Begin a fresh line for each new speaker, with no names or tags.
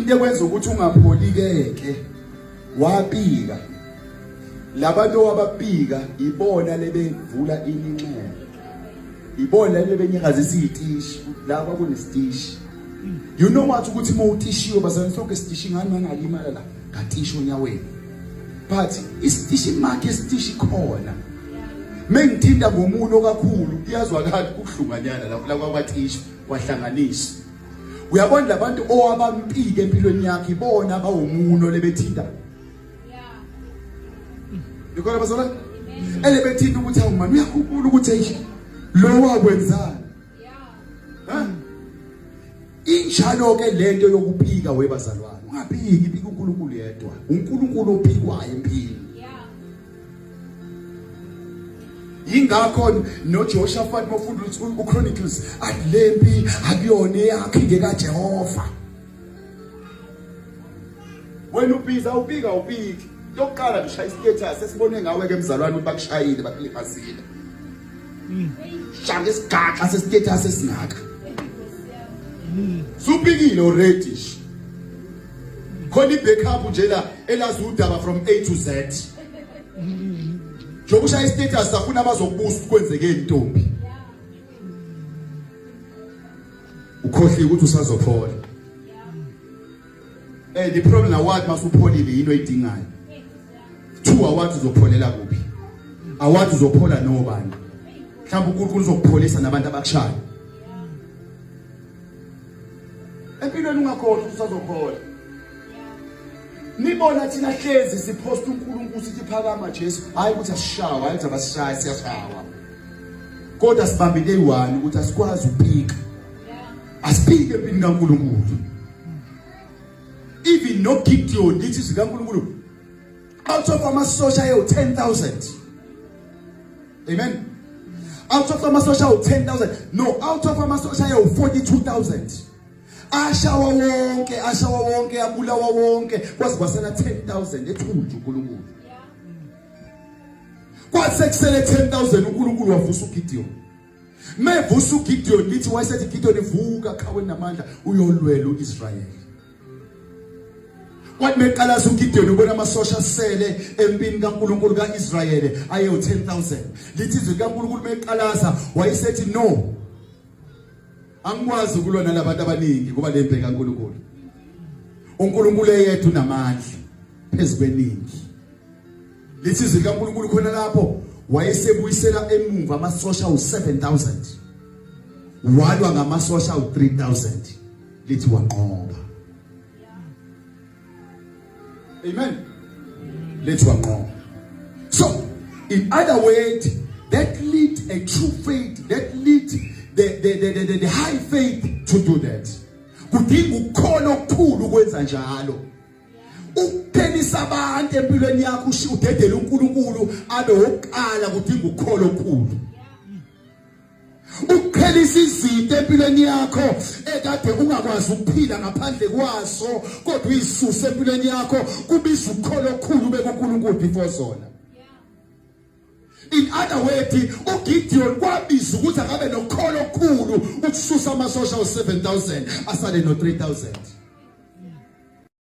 into ekwenza ukuthi ungapholikeke wapika. Labantu wabapika ibona lebevula ininxele. Ibona lebenyakazisa izitishi la kwakunesitishi. You know what ukuthi mawutishiwe bazana sonke isitishi ngani mangalimala la ngatisho onyaweni. But isitishi makhe isitishi khona. Mengithinda ngomuno kakhulu iyazwakala ukuhlunganyana la kwabathishi wahlanganisa. Uyabona labantu owabampike empilweni yakhe ibona abawumuno lebethinda. Yikho bazona elebethinda ukuthi awumani uyakhumbula ukuthi lo wakwenzani. Injalo ke lento yokuphika webazalwane ungaphiki iphika uNkulunkulu yedwa uNkulunkulu ophikwayo empilweni. Ingakho noJoshaphat mafunda uChronicles alempi akuyona yakhe ngeka Jehova. Wena uphiza upika upiki yokuqala kushaya istatus esibone ngawe ke mzalwane ukuthi bakushayile bakulipasile. Shanga isigaxa sestatus esingaka. Supikile already. Khona ibackup nje la elazi udaba from A to Z. Jokushaya istatus afuna abazokubusa kwenzeke intombi. Ukhohle ukuthi usazophola. The problem award masupholile yini oyidingayo. 2 awards uzopholela kuphi? Awards uzophola nobani? Mhlawumbe uNkulunkulu uzokupholisa nabantu abakushayo. Empilweni ungakhohlwa usazophola. Nibona thina hlezi sipost uNkulunkulu sithi phakama Jesu hayi ukuthi asishawa hayi ukuthi abasishaya siyashawa. Kodwa sibambe day1 ukuthi asikwazi ukuphika. Asipike empilweni kaNkulunkulu. Even no Gideon lithi zikaNkulunkulu out of amasosha ayo 10,000. Amen. Out of amasosha ayo 10,000. No, out of amasosha ayo 42,000. Ashawa wonke abulawa wonke kwazi kwasela 10,000 ethunju uNkulunkulu. Kwathi kusele 10,000 uNkulunkulu wavusa uGideon. Mevusa uGideon lithi wayesethi Gideon ivuka khawe namandla uyolwela uIsrael. Kwathi meqalaza uGideon ubona amasosha sele empini kaNkulunkulu kaIsrael ayo 10,000. Lithi izwi kaNkulunkulu meqalaza wayesethi no. Angikwazi ukulwana nabantu abaningi kuba lempe kaNkulunkulu. uNkulunkulu yethu namandla phezukweningi. Lithi izwi kaNkulunkulu khona lapho wayesebuyisela emumva amasosha u7,000. Walwa ngamasosha u3,000. Lithi wanqoba. Amen. Let's work on. So, in other words, that lead a true faith, that lead the high faith to do that. Kudinga ukukhona okukhulu ukwenza njalo. Ukuphelisa abantu empilweni yakho udedele uNkulunkulu abe wokuqala kudinga ukukhona okukhulu. Ukuphelisa izinto empilweni yakho ekade ungakwazi ukuphila ngaphandle kwaso kodwa uyisuse empilweni yakho kubiza ukukholo okukhulu beke uNkulunkulu before zona. In other words, uGideon kwabiza ukuthi akabe nokholo okukhulu ukususa amasosha u7,000 asale no3,000.